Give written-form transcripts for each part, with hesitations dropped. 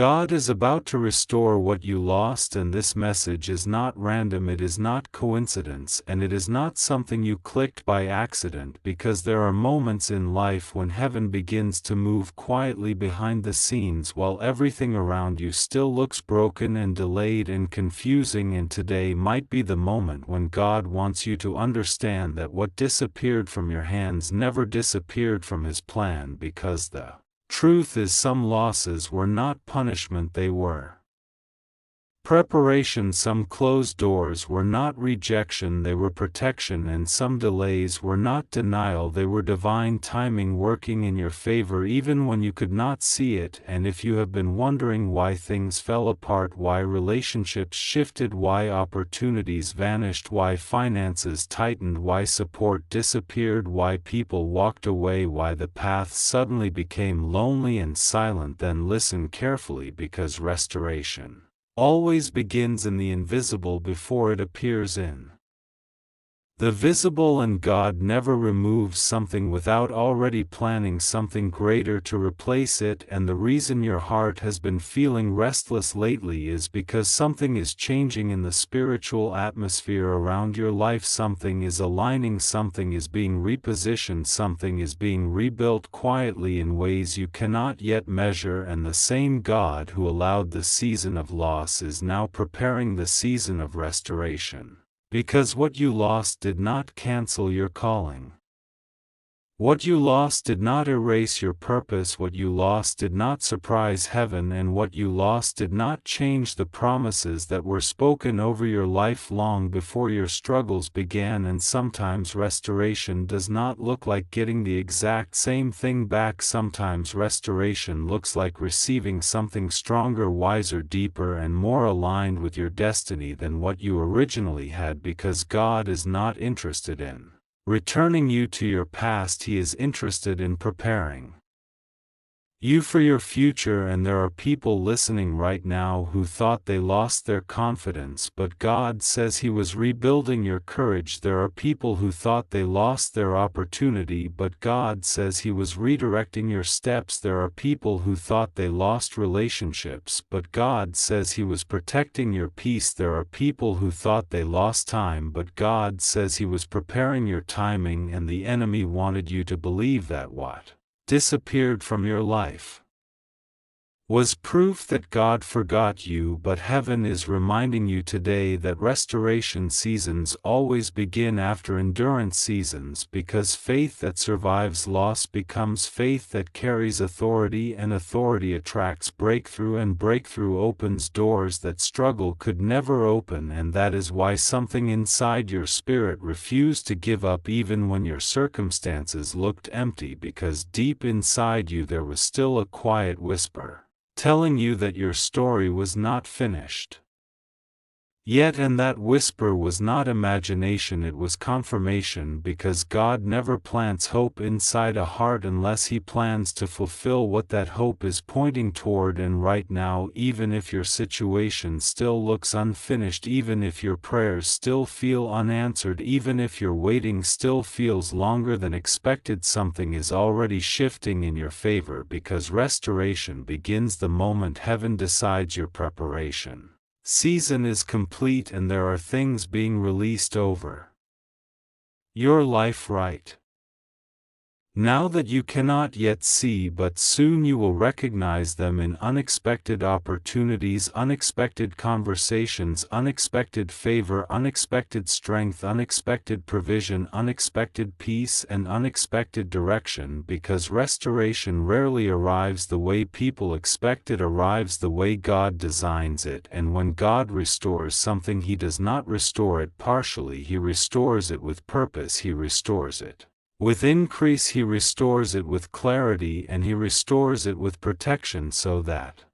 God is about to restore what you lost, and this message is not random, it is not coincidence, and it is not something you clicked by accident, because there are moments in life when heaven begins to move quietly behind the scenes while everything around you still looks broken and delayed and confusing, and today might be the moment when God wants you to understand that what disappeared from your hands never disappeared from His plan, because the truth is some losses were not punishment, they were preparation. Some closed doors were not rejection, they were protection, and some delays were not denial, they were divine timing working in your favor even when you could not see it. And if you have been wondering why things fell apart, why relationships shifted, why opportunities vanished, why finances tightened, why support disappeared, why people walked away, why the path suddenly became lonely and silent, then listen carefully, because restoration always begins in the invisible before it appears in the visible, and God never removes something without already planning something greater to replace it. And the reason your heart has been feeling restless lately is because something is changing in the spiritual atmosphere around your life. Something is aligning, something is being repositioned, something is being rebuilt quietly in ways you cannot yet measure, and the same God who allowed the season of loss is now preparing the season of restoration. Because what you lost did not cancel your calling. What you lost did not erase your purpose, what you lost did not surprise heaven, and what you lost did not change the promises that were spoken over your life long before your struggles began. And sometimes restoration does not look like getting the exact same thing back. Sometimes restoration looks like receiving something stronger, wiser, deeper, and more aligned with your destiny than what you originally had, because God is not interested in returning you to your past. He is interested in preparing you for your future. And there are people listening right now who thought they lost their confidence, but God says He was rebuilding your courage. There are people who thought they lost their opportunity, but God says He was redirecting your steps. There are people who thought they lost relationships, but God says He was protecting your peace. There are people who thought they lost time, but God says He was preparing your timing. And the enemy wanted you to believe that what disappeared from your life was proof that God forgot you, but heaven is reminding you today that restoration seasons always begin after endurance seasons, because faith that survives loss becomes faith that carries authority, and authority attracts breakthrough, and breakthrough opens doors that struggle could never open. And that is why something inside your spirit refused to give up even when your circumstances looked empty, because deep inside you there was still a quiet whisper telling you that your story was not finished yet. And that whisper was not imagination, it was confirmation, because God never plants hope inside a heart unless He plans to fulfill what that hope is pointing toward. And right now, even if your situation still looks unfinished, even if your prayers still feel unanswered, even if your waiting still feels longer than expected, something is already shifting in your favor, because restoration begins the moment heaven decides your preparation season is complete, and there are things being released over your life right now that you cannot yet see, but soon you will recognize them in unexpected opportunities, unexpected conversations, unexpected favor, unexpected strength, unexpected provision, unexpected peace, and unexpected direction. Because restoration rarely arrives the way people expect, it arrives the way God designs it. And when God restores something, He does not restore it partially, He restores it with purpose. He restores it with increase, He restores it with clarity, and He restores it with protection, so that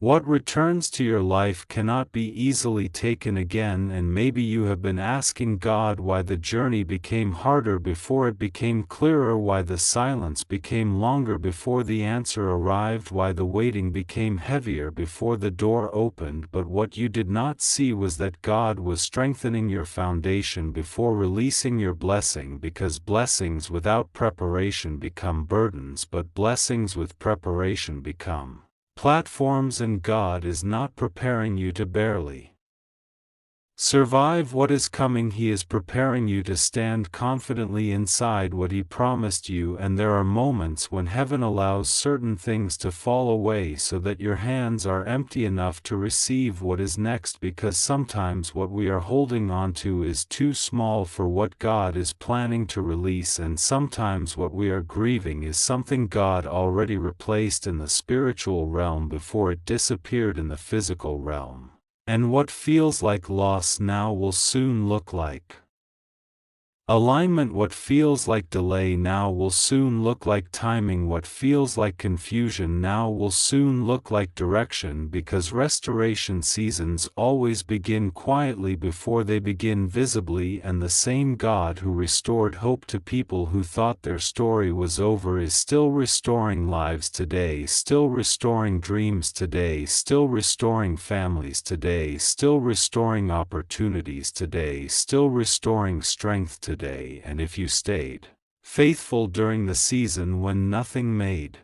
what returns to your life cannot be easily taken again. And maybe you have been asking God why the journey became harder before it became clearer, why the silence became longer before the answer arrived, why the waiting became heavier before the door opened. But what you did not see was that God was strengthening your foundation before releasing your blessing, because blessings without preparation become burdens, but blessings with preparation become platforms, and God is not preparing you to barely survive what is coming. He is preparing you to stand confidently inside what He promised you, and there are moments when heaven allows certain things to fall away so that your hands are empty enough to receive what is next, because sometimes what we are holding on to is too small for what God is planning to release, and sometimes what we are grieving is something God already replaced in the spiritual realm before it disappeared in the physical realm. And what feels like loss now will soon look like alignment. What feels like delay now will soon look like timing. What feels like confusion now will soon look like direction, because restoration seasons always begin quietly before they begin visibly, and the same God who restored hope to people who thought their story was over is still restoring lives today, still restoring dreams today, still restoring families today, still restoring opportunities today, still restoring strength today. And if you stayed faithful during the season when nothing made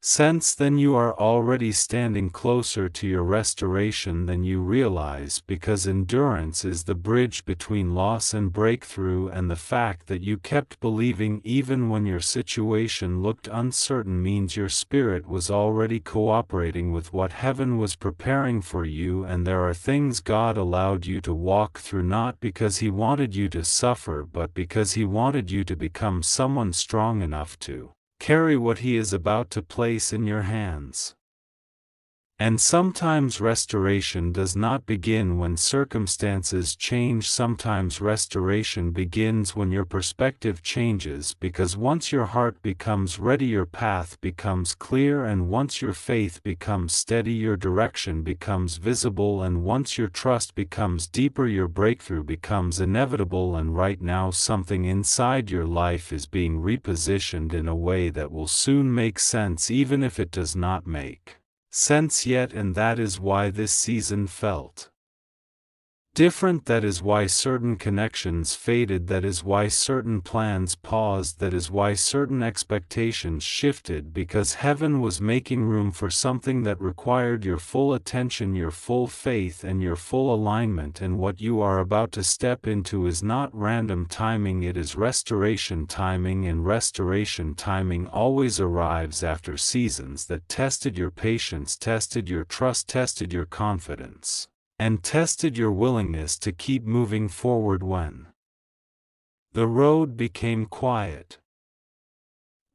sense, then you are already standing closer to your restoration than you realize, because endurance is the bridge between loss and breakthrough, and the fact that you kept believing even when your situation looked uncertain means your spirit was already cooperating with what heaven was preparing for you. And there are things God allowed you to walk through not because He wanted you to suffer, but because He wanted you to become someone strong enough to carry what He is about to place in your hands. And sometimes restoration does not begin when circumstances change. Sometimes restoration begins when your perspective changes, because once your heart becomes ready, your path becomes clear, and once your faith becomes steady, your direction becomes visible, and once your trust becomes deeper, your breakthrough becomes inevitable. And right now something inside your life is being repositioned in a way that will soon make sense, even if it does not make sense yet. And that is why this season felt different. That is why certain connections faded. That is why certain plans paused. That is why certain expectations shifted, because heaven was making room for something that required your full attention, your full faith, and your full alignment. And what you are about to step into is not random timing, it is restoration timing. And restoration timing always arrives after seasons that tested your patience, tested your trust, tested your confidence, and tested your willingness to keep moving forward when the road became quiet.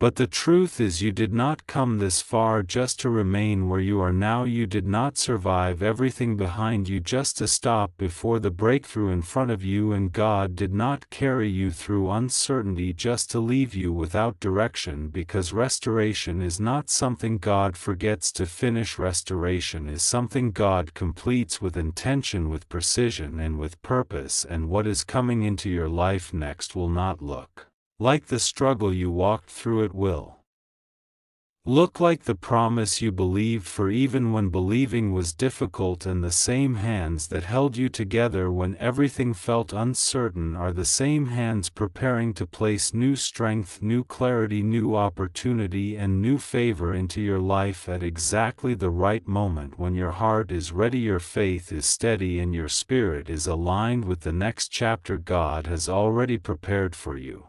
But the truth is, you did not come this far just to remain where you are now. You did not survive everything behind you just to stop before the breakthrough in front of you. And God did not carry you through uncertainty just to leave you without direction, because restoration is not something God forgets to finish. Restoration is something God completes with intention, with precision, and with purpose. And what is coming into your life next will not look like the struggle you walked through. It will look like the promise you believed for, even when believing was difficult. And the same hands that held you together when everything felt uncertain are the same hands preparing to place new strength, new clarity, new opportunity, and new favor into your life at exactly the right moment. When your heart is ready, your faith is steady, and your spirit is aligned with the next chapter God has already prepared for you.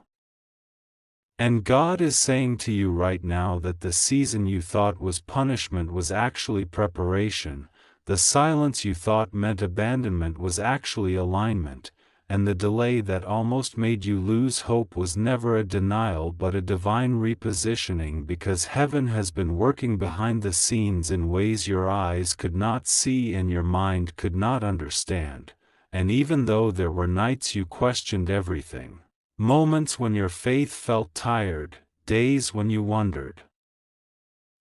And God is saying to you right now that the season you thought was punishment was actually preparation, the silence you thought meant abandonment was actually alignment, and the delay that almost made you lose hope was never a denial but a divine repositioning, because heaven has been working behind the scenes in ways your eyes could not see and your mind could not understand. And even though there were nights you questioned everything, moments when your faith felt tired, days when you wondered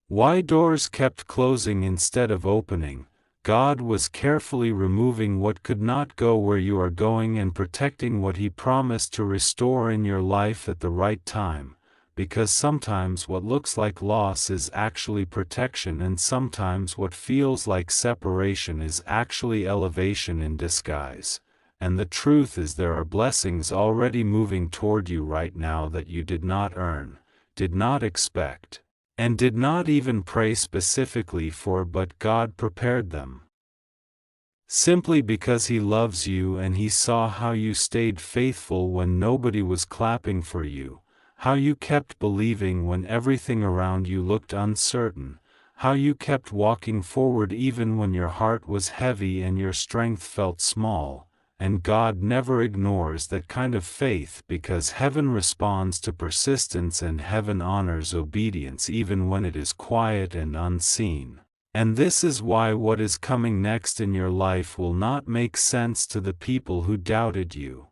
why doors kept closing instead of opening, God was carefully removing what could not go where you are going and protecting what He promised to restore in your life at the right time, because sometimes what looks like loss is actually protection, and sometimes what feels like separation is actually elevation in disguise. And the truth is, there are blessings already moving toward you right now that you did not earn, did not expect, and did not even pray specifically for, but God prepared them. Simply because He loves you and He saw how you stayed faithful when nobody was clapping for you, how you kept believing when everything around you looked uncertain, how you kept walking forward even when your heart was heavy and your strength felt small. And God never ignores that kind of faith, because heaven responds to persistence and heaven honors obedience even when it is quiet and unseen. And this is why what is coming next in your life will not make sense to the people who doubted you,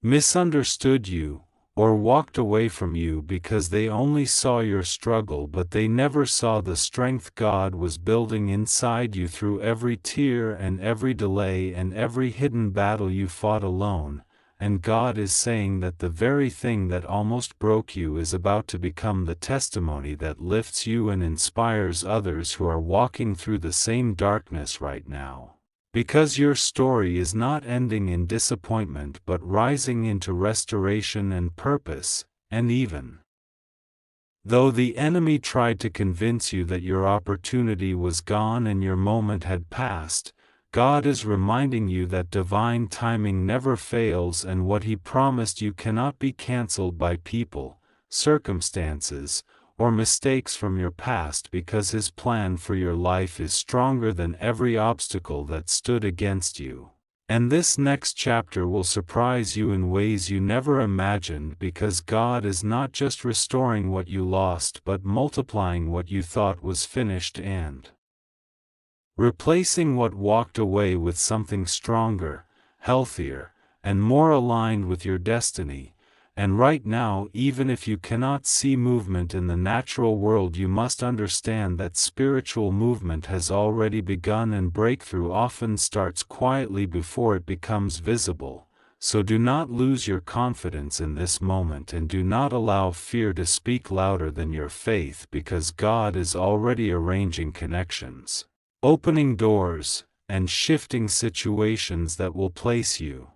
misunderstood you, or walked away from you, because they only saw your struggle but they never saw the strength God was building inside you through every tear and every delay and every hidden battle you fought alone. And God is saying that the very thing that almost broke you is about to become the testimony that lifts you and inspires others who are walking through the same darkness right now. Because your story is not ending in disappointment but rising into restoration and purpose. And even though the enemy tried to convince you that your opportunity was gone and your moment had passed, God is reminding you that divine timing never fails, and what He promised you cannot be canceled by people, circumstances, or mistakes from your past, because His plan for your life is stronger than every obstacle that stood against you. And this next chapter will surprise you in ways you never imagined, because God is not just restoring what you lost but multiplying what you thought was finished and replacing what walked away with something stronger, healthier, and more aligned with your destiny. And right now, even if you cannot see movement in the natural world, you must understand that spiritual movement has already begun, and breakthrough often starts quietly before it becomes visible. So do not lose your confidence in this moment, and do not allow fear to speak louder than your faith, because God is already arranging connections, opening doors, and shifting situations that will place you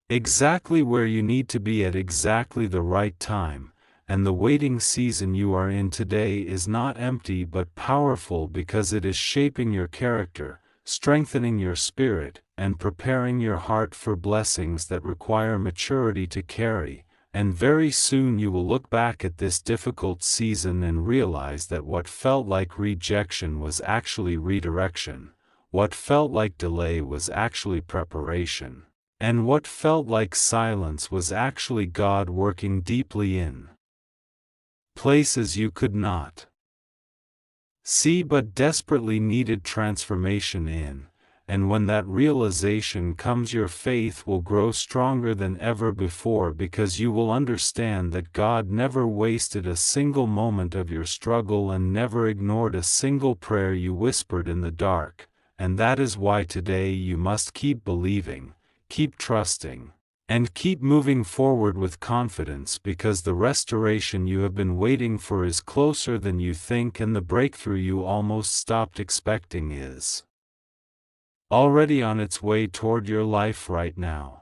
exactly where you need to be at exactly the right time. And the waiting season you are in today is not empty but powerful, because it is shaping your character, strengthening your spirit, and preparing your heart for blessings that require maturity to carry. And very soon you will look back at this difficult season and realize that what felt like rejection was actually redirection, what felt like delay was actually preparation, and what felt like silence was actually God working deeply in places you could not see but desperately needed transformation in. And when that realization comes, your faith will grow stronger than ever before, because you will understand that God never wasted a single moment of your struggle and never ignored a single prayer you whispered in the dark. And that is why today you must keep believing, keep trusting, and keep moving forward with confidence, because the restoration you have been waiting for is closer than you think, and the breakthrough you almost stopped expecting is already on its way toward your life right now.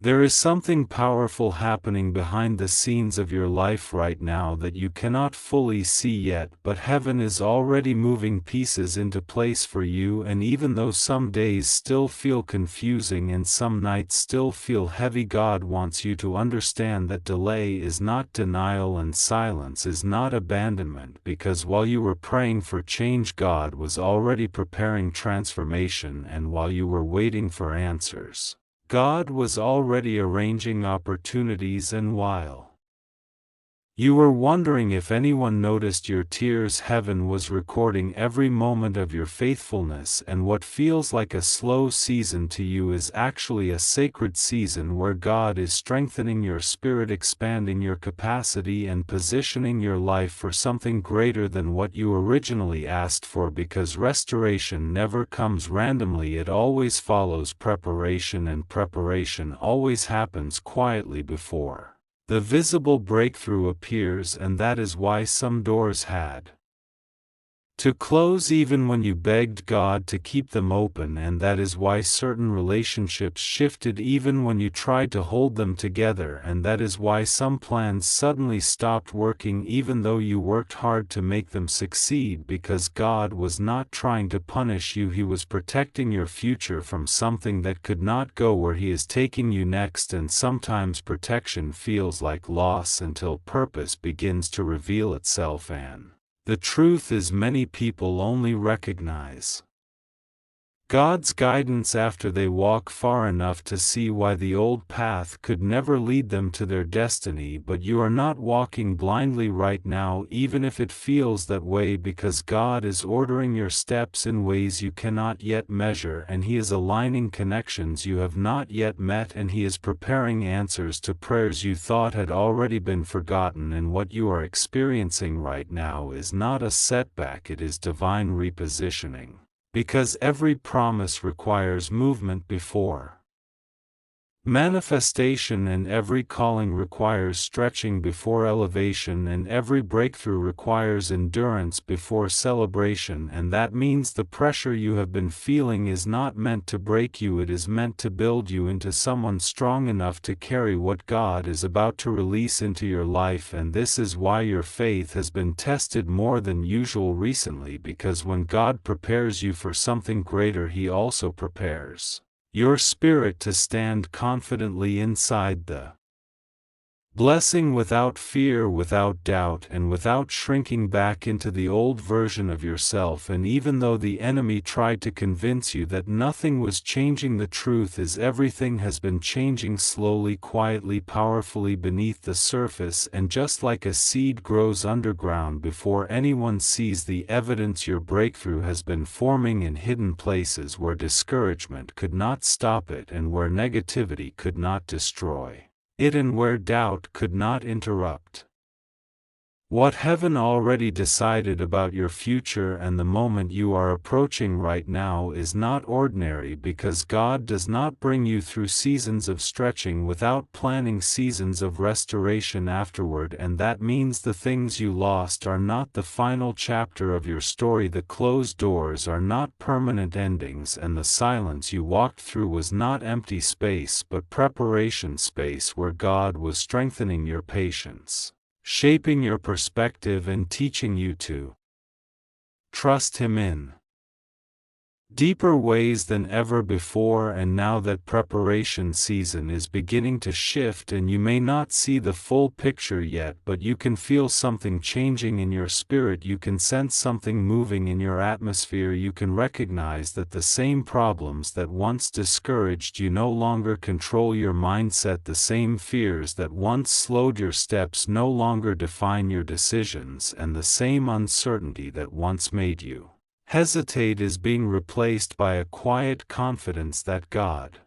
There is something powerful happening behind the scenes of your life right now that you cannot fully see yet, but heaven is already moving pieces into place for you. And even though some days still feel confusing and some nights still feel heavy, God wants you to understand that delay is not denial and silence is not abandonment, because while you were praying for change, God was already preparing transformation, and while you were waiting for answers, God was already arranging opportunities. And while you were wondering if anyone noticed your tears, heaven was recording every moment of your faithfulness. And what feels like a slow season to you is actually a sacred season where God is strengthening your spirit, expanding your capacity, and positioning your life for something greater than what you originally asked for. Because restoration never comes randomly, it always follows preparation, and preparation always happens quietly before the visible breakthrough appears. And that is why some doors had to close even when you begged God to keep them open, and that is why certain relationships shifted even when you tried to hold them together, and that is why some plans suddenly stopped working even though you worked hard to make them succeed, because God was not trying to punish you, He was protecting your future from something that could not go where He is taking you next. And sometimes protection feels like loss until purpose begins to reveal itself, and the truth is many people only recognize God's guidance after they walk far enough to see why the old path could never lead them to their destiny. But you are not walking blindly right now, even if it feels that way, because God is ordering your steps in ways you cannot yet measure, and He is aligning connections you have not yet met, and He is preparing answers to prayers you thought had already been forgotten. And what you are experiencing right now is not a setback, it is divine repositioning. Because every promise requires movement before manifestation, and every calling requires stretching before elevation, and every breakthrough requires endurance before celebration. And that means the pressure you have been feeling is not meant to break you, it is meant to build you into someone strong enough to carry what God is about to release into your life. And this is why your faith has been tested more than usual recently, because when God prepares you for something greater, He also prepares your spirit to stand confidently inside the blessing, without fear, without doubt, and without shrinking back into the old version of yourself. And even though the enemy tried to convince you that nothing was changing, the truth is everything has been changing slowly, quietly, powerfully beneath the surface. And just like a seed grows underground before anyone sees the evidence, your breakthrough has been forming in hidden places where discouragement could not stop it, and where negativity could not destroy it, and where doubt could not interrupt what heaven already decided about your future. And the moment you are approaching right now is not ordinary, because God does not bring you through seasons of stretching without planning seasons of restoration afterward. And that means the things you lost are not the final chapter of your story, the closed doors are not permanent endings, and the silence you walked through was not empty space but preparation space, where God was strengthening your patience, shaping your perspective, and teaching you to trust Him in deeper ways than ever before. And now that preparation season is beginning to shift, and you may not see the full picture yet, but you can feel something changing in your spirit, you can sense something moving in your atmosphere, you can recognize that the same problems that once discouraged you no longer control your mindset, the same fears that once slowed your steps no longer define your decisions, and the same uncertainty that once made you hesitate is being replaced by a quiet confidence that God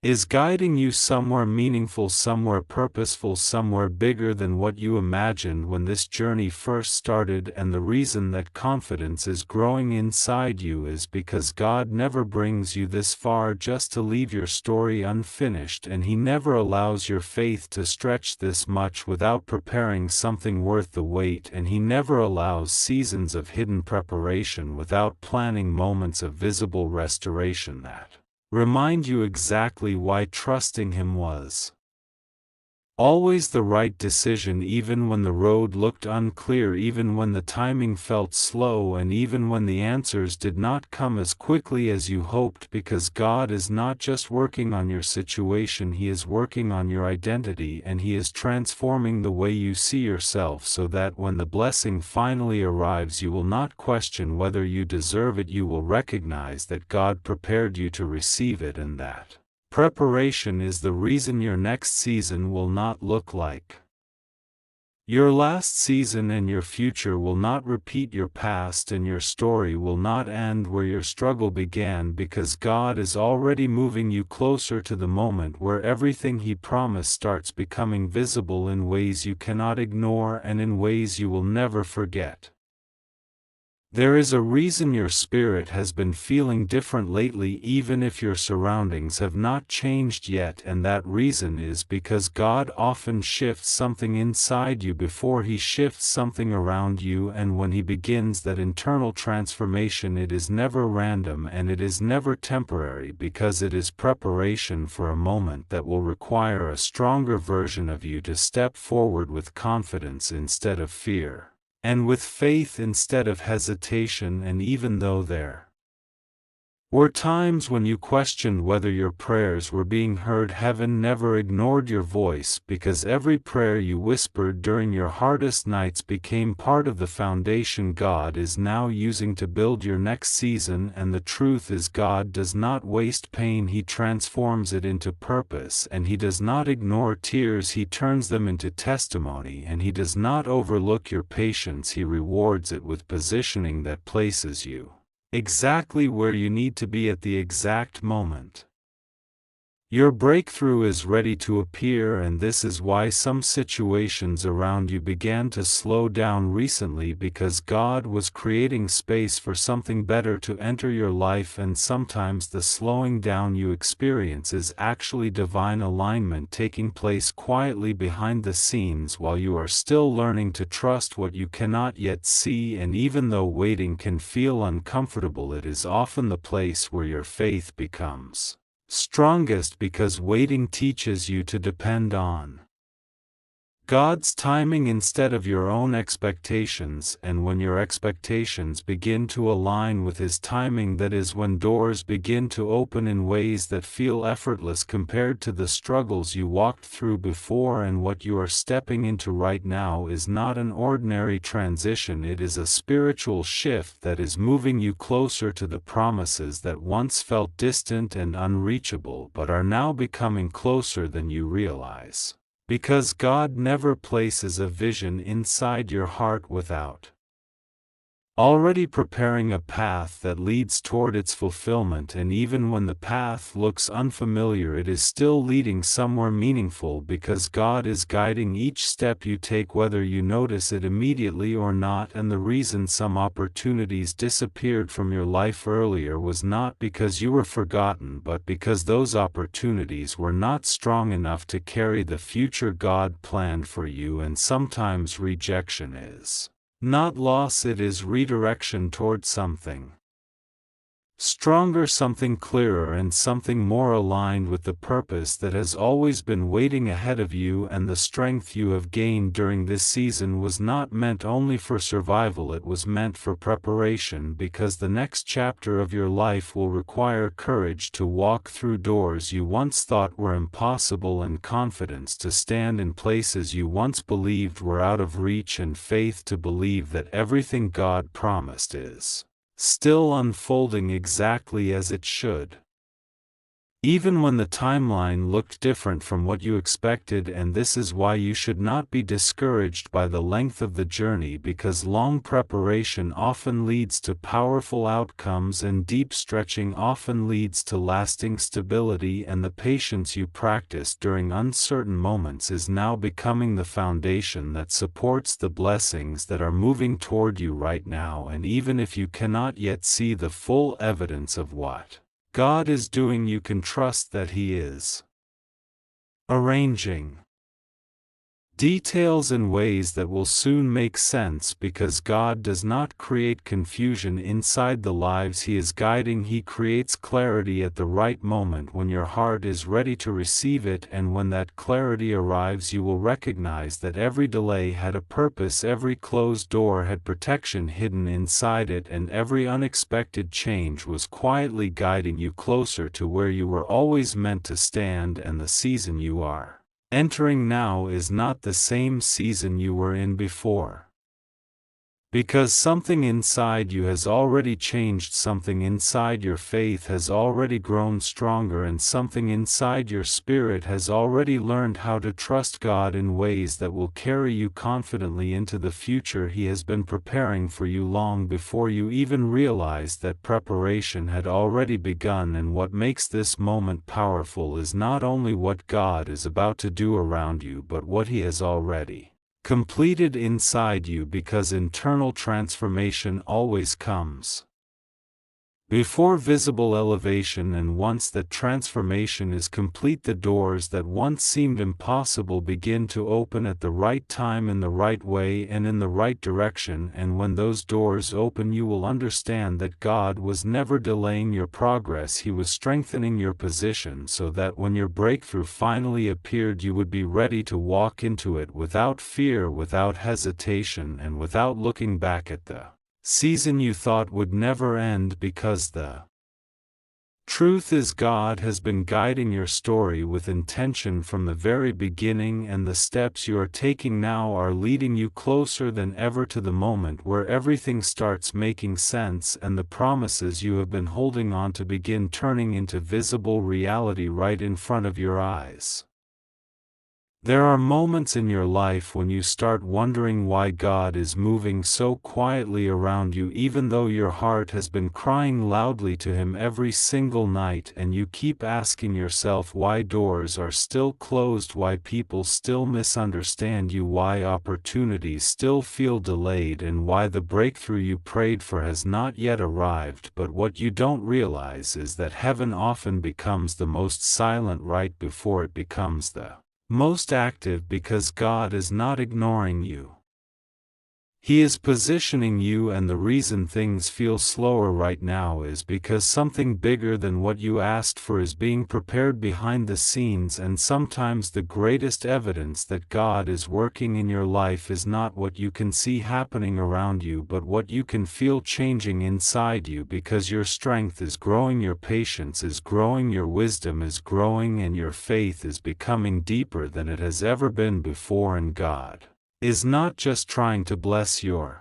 is guiding you somewhere meaningful, somewhere purposeful, somewhere bigger than what you imagined when this journey first started. And the reason that confidence is growing inside you is because God never brings you this far just to leave your story unfinished, and He never allows your faith to stretch this much without preparing something worth the wait, and He never allows seasons of hidden preparation without planning moments of visible restoration that remind you exactly why trusting Him was always the right decision, even when the road looked unclear, even when the timing felt slow, and even when the answers did not come as quickly as you hoped. Because God is not just working on your situation, He is working on your identity, and He is transforming the way you see yourself, so that when the blessing finally arrives, you will not question whether you deserve it. You will recognize that God prepared you to receive it, and that preparation is the reason your next season will not look like your last season, and your future will not repeat your past, and your story will not end where your struggle began, because God is already moving you closer to the moment where everything He promised starts becoming visible in ways you cannot ignore, and in ways you will never forget. There is a reason your spirit has been feeling different lately, even if your surroundings have not changed yet, and that reason is because God often shifts something inside you before He shifts something around you, and when He begins that internal transformation, it is never random and it is never temporary, because it is preparation for a moment that will require a stronger version of you to step forward with confidence instead of fear, and with faith instead of hesitation. And even though there were times when you questioned whether your prayers were being heard, heaven never ignored your voice, because every prayer you whispered during your hardest nights became part of the foundation God is now using to build your next season. And the truth is, God does not waste pain, He transforms it into purpose, and He does not ignore tears, He turns them into testimony, and He does not overlook your patience, He rewards it with positioning that places you exactly where you need to be at the exact moment. Your breakthrough is ready to appear, and this is why some situations around you began to slow down recently, because God was creating space for something better to enter your life. And sometimes the slowing down you experience is actually divine alignment taking place quietly behind the scenes while you are still learning to trust what you cannot yet see. And even though waiting can feel uncomfortable, it is often the place where your faith becomes strongest, because waiting teaches you to depend on God's timing instead of your own expectations. And when your expectations begin to align with His timing, that is when doors begin to open in ways that feel effortless compared to the struggles you walked through before. And what you are stepping into right now is not an ordinary transition, it is a spiritual shift that is moving you closer to the promises that once felt distant and unreachable but are now becoming closer than you realize. Because God never places a vision inside your heart without already preparing a path that leads toward its fulfillment. And even when the path looks unfamiliar, it is still leading somewhere meaningful, because God is guiding each step you take, whether you notice it immediately or not. And the reason some opportunities disappeared from your life earlier was not because you were forgotten, but because those opportunities were not strong enough to carry the future God planned for you. And sometimes rejection is not loss, it is redirection toward something stronger, something clearer, and something more aligned with the purpose that has always been waiting ahead of you. And the strength you have gained during this season was not meant only for survival, it was meant for preparation, because the next chapter of your life will require courage to walk through doors you once thought were impossible, and confidence to stand in places you once believed were out of reach, and faith to believe that everything God promised is still unfolding exactly as it should, even when the timeline looked different from what you expected. And this is why you should not be discouraged by the length of the journey, because long preparation often leads to powerful outcomes, and deep stretching often leads to lasting stability. And the patience you practiced during uncertain moments is now becoming the foundation that supports the blessings that are moving toward you right now. And even if you cannot yet see the full evidence of what God is doing, you can trust that He is arranging details in ways that will soon make sense, because God does not create confusion inside the lives He is guiding. He creates clarity at the right moment when your heart is ready to receive it. And when that clarity arrives, you will recognize that every delay had a purpose, every closed door had protection hidden inside it, and every unexpected change was quietly guiding you closer to where you were always meant to stand. And the season you are entering now is not the same season you were in before, because something inside you has already changed, something inside your faith has already grown stronger, and something inside your spirit has already learned how to trust God in ways that will carry you confidently into the future He has been preparing for you long before you even realized that preparation had already begun. And what makes this moment powerful is not only what God is about to do around you, but what He has already completed inside you, because internal transformation always comes before visible elevation, and once that transformation is complete, the doors that once seemed impossible begin to open at the right time, in the right way, and in the right direction. And when those doors open, you will understand that God was never delaying your progress, He was strengthening your position, so that when your breakthrough finally appeared, you would be ready to walk into it without fear, without hesitation, and without looking back at the season you thought would never end, because the truth is God has been guiding your story with intention from the very beginning, and the steps you are taking now are leading you closer than ever to the moment where everything starts making sense, and the promises you have been holding on to begin turning into visible reality right in front of your eyes. There are moments in your life when you start wondering why God is moving so quietly around you, even though your heart has been crying loudly to Him every single night, and you keep asking yourself why doors are still closed, why people still misunderstand you, why opportunities still feel delayed, and why the breakthrough you prayed for has not yet arrived. But what you don't realize is that heaven often becomes the most silent right before it becomes the most active, because God is not ignoring you. He is positioning you, and the reason things feel slower right now is because something bigger than what you asked for is being prepared behind the scenes. And sometimes the greatest evidence that God is working in your life is not what you can see happening around you, but what you can feel changing inside you, because your strength is growing, your patience is growing, your wisdom is growing, and your faith is becoming deeper than it has ever been before. And God is not just trying to bless your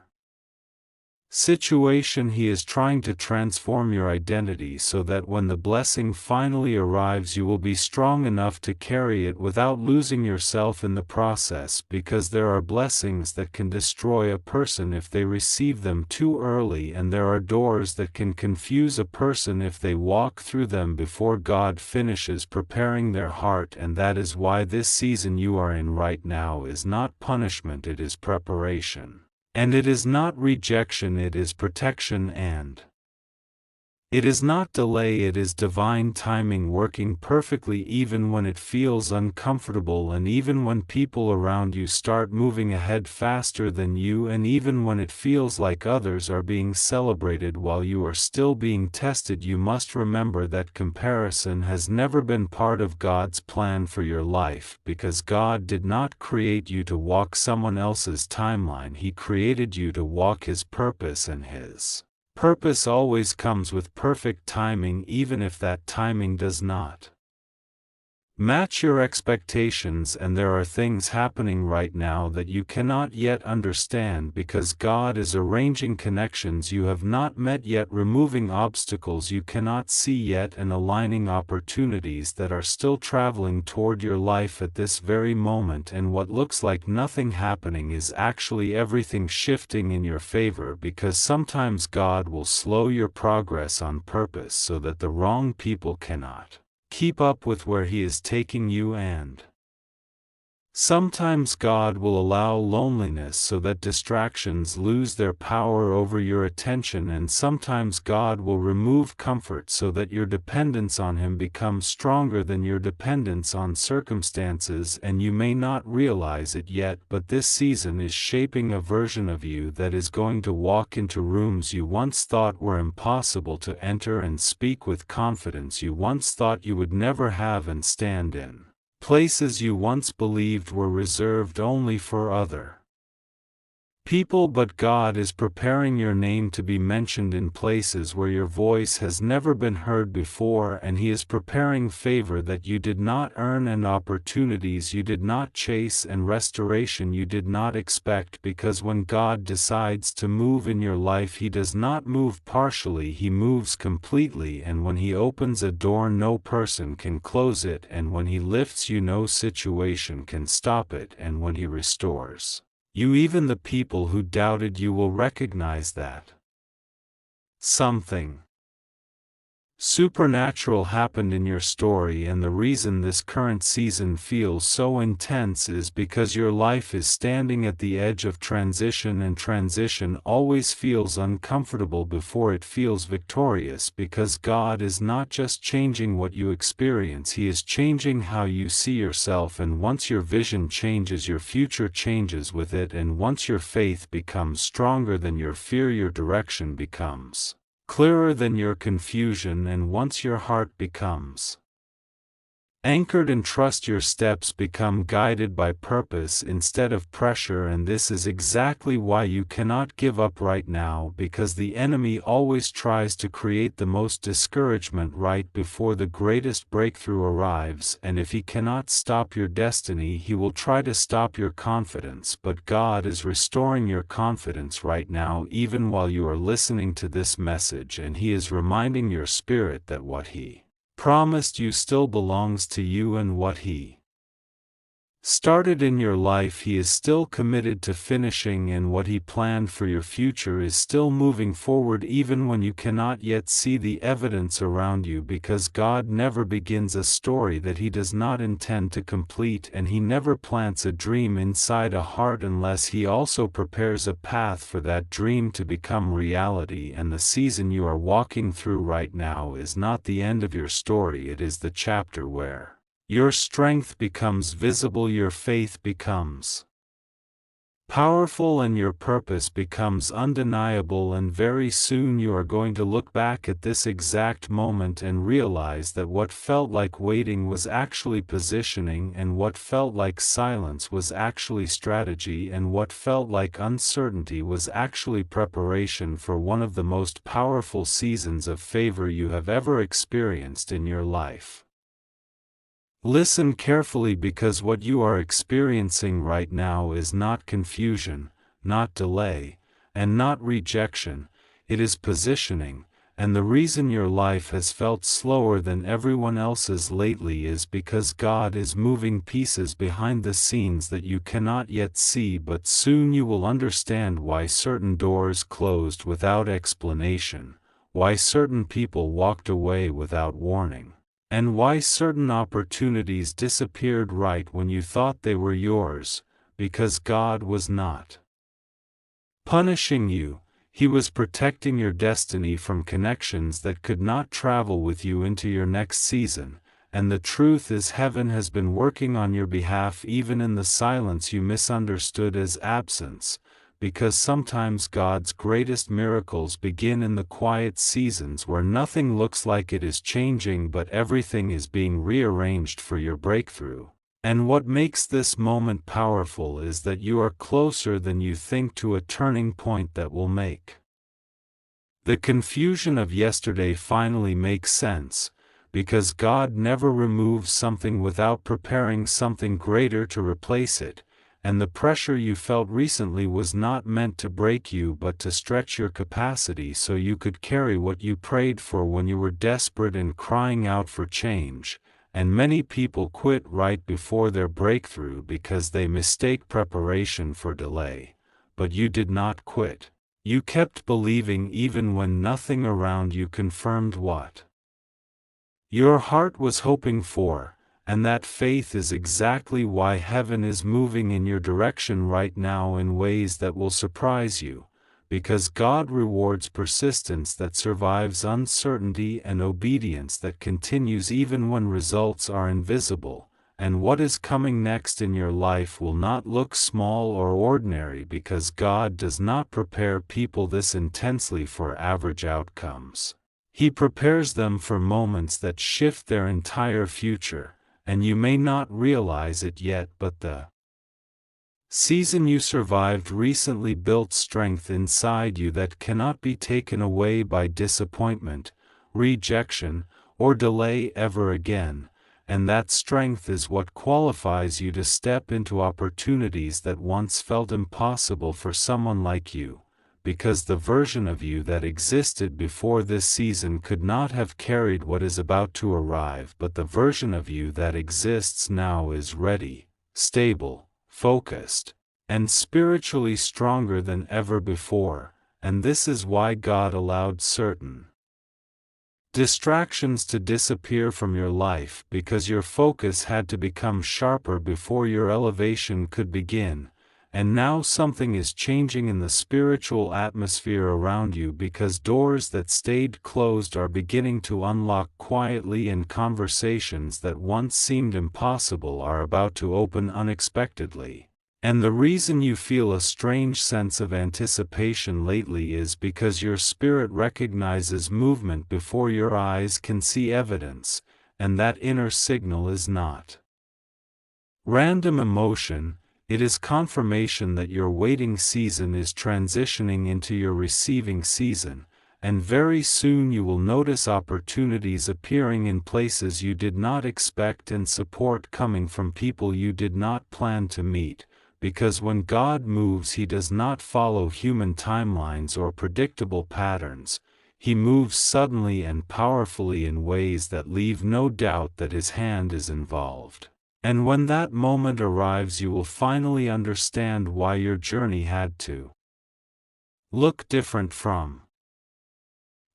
situation, He is trying to transform your identity, so that when the blessing finally arrives, you will be strong enough to carry it without losing yourself in the process, because there are blessings that can destroy a person if they receive them too early, and there are doors that can confuse a person if they walk through them before God finishes preparing their heart. And that is why this season you are in right now is not punishment, it is preparation. And it is not rejection, it is protection, and it is not delay, it is divine timing working perfectly, even when it feels uncomfortable, and even when people around you start moving ahead faster than you, and even when it feels like others are being celebrated while you are still being tested. You must remember that comparison has never been part of God's plan for your life, because God did not create you to walk someone else's timeline. He created you to walk His purpose, and His purpose always comes with perfect timing, even if that timing does not match your expectations. And there are things happening right now that you cannot yet understand, because God is arranging connections you have not met yet, removing obstacles you cannot see yet, and aligning opportunities that are still traveling toward your life at this very moment. And what looks like nothing happening is actually everything shifting in your favor, because sometimes God will slow your progress on purpose so that the wrong people cannot keep up with where He is taking you, and sometimes God will allow loneliness so that distractions lose their power over your attention, and sometimes God will remove comfort so that your dependence on Him becomes stronger than your dependence on circumstances. And you may not realize it yet, but this season is shaping a version of you that is going to walk into rooms you once thought were impossible to enter, and speak with confidence you once thought you would never have, and stand in places you once believed were reserved only for other people. But God is preparing your name to be mentioned in places where your voice has never been heard before, and He is preparing favor that you did not earn, and opportunities you did not chase, and restoration you did not expect. Because when God decides to move in your life, He does not move partially, He moves completely. And when He opens a door, no person can close it, and when He lifts you, no situation can stop it. And when He restores you, even the people who doubted you will recognize that something Supernatural happened in your story, and the reason this current season feels so intense is because your life is standing at the edge of transition, and transition always feels uncomfortable before it feels victorious, because God is not just changing what you experience, He is changing how you see yourself, and once your vision changes, your future changes with it, and once your faith becomes stronger than your fear, your direction becomes clearer than your confusion, and once your heart becomes anchored and trust, your steps become guided by purpose instead of pressure. And this is exactly why you cannot give up right now, because the enemy always tries to create the most discouragement right before the greatest breakthrough arrives, and if he cannot stop your destiny, he will try to stop your confidence. But God is restoring your confidence right now, even while you are listening to this message, and He is reminding your spirit that what He promised you still belongs to you, and what He started in your life He is still committed to finishing, and what He planned for your future is still moving forward even when you cannot yet see the evidence around you, because God never begins a story that He does not intend to complete, and He never plants a dream inside a heart unless He also prepares a path for that dream to become reality. And the season you are walking through right now is not the end of your story, it is the chapter where your strength becomes visible, your faith becomes powerful, and your purpose becomes undeniable. And very soon you are going to look back at this exact moment and realize that what felt like waiting was actually positioning, and what felt like silence was actually strategy, and what felt like uncertainty was actually preparation for one of the most powerful seasons of favor you have ever experienced in your life. Listen carefully, because what you are experiencing right now is not confusion, not delay, and not rejection. It is positioning, and the reason your life has felt slower than everyone else's lately is because God is moving pieces behind the scenes that you cannot yet see, but soon you will understand why certain doors closed without explanation, why certain people walked away without warning, and why certain opportunities disappeared right when you thought they were yours, because God was not punishing you, He was protecting your destiny from connections that could not travel with you into your next season. And the truth is, heaven has been working on your behalf even in the silence you misunderstood as absence, because sometimes God's greatest miracles begin in the quiet seasons where nothing looks like it is changing, but everything is being rearranged for your breakthrough. And what makes this moment powerful is that you are closer than you think to a turning point that will make the confusion of yesterday finally make sense, because God never removes something without preparing something greater to replace it. And the pressure you felt recently was not meant to break you, but to stretch your capacity so you could carry what you prayed for when you were desperate and crying out for change. And many people quit right before their breakthrough because they mistake preparation for delay. But you did not quit. You kept believing even when nothing around you confirmed what your heart was hoping for. And that faith is exactly why heaven is moving in your direction right now in ways that will surprise you, because God rewards persistence that survives uncertainty and obedience that continues even when results are invisible. And what is coming next in your life will not look small or ordinary, because God does not prepare people this intensely for average outcomes. He prepares them for moments that shift their entire future. And you may not realize it yet, but the season you survived recently built strength inside you that cannot be taken away by disappointment, rejection, or delay ever again. And that strength is what qualifies you to step into opportunities that once felt impossible for someone like you. Because the version of you that existed before this season could not have carried what is about to arrive, but the version of you that exists now is ready, stable, focused, and spiritually stronger than ever before. And this is why God allowed certain distractions to disappear from your life because your focus had to become sharper before your elevation could begin, and now something is changing in the spiritual atmosphere around you because doors that stayed closed are beginning to unlock quietly, and conversations that once seemed impossible are about to open unexpectedly. And the reason you feel a strange sense of anticipation lately is because your spirit recognizes movement before your eyes can see evidence, and that inner signal is not random emotion. It is confirmation that your waiting season is transitioning into your receiving season, and very soon you will notice opportunities appearing in places you did not expect and support coming from people you did not plan to meet. Because when God moves, He does not follow human timelines or predictable patterns. He moves suddenly and powerfully in ways that leave no doubt that His hand is involved. And when that moment arrives, you will finally understand why your journey had to look different from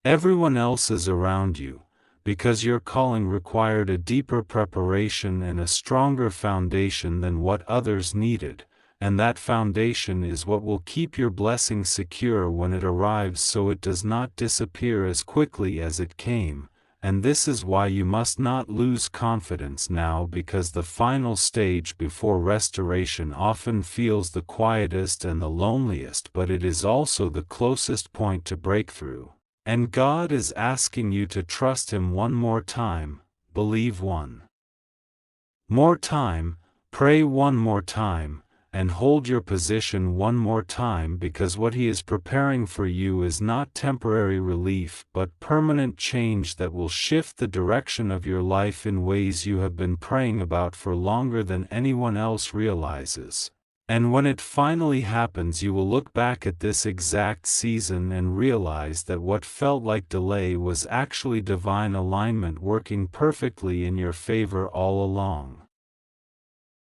everyone else's around you, because your calling required a deeper preparation and a stronger foundation than what others needed. And that foundation is what will keep your blessing secure when it arrives, so it does not disappear as quickly as it came. And this is why you must not lose confidence now, because the final stage before restoration often feels the quietest and the loneliest, but it is also the closest point to breakthrough. And God is asking you to trust Him one more time, believe one more time, pray one more time, and hold your position one more time, because what He is preparing for you is not temporary relief but permanent change that will shift the direction of your life in ways you have been praying about for longer than anyone else realizes. And when it finally happens, you will look back at this exact season and realize that what felt like delay was actually divine alignment working perfectly in your favor all along.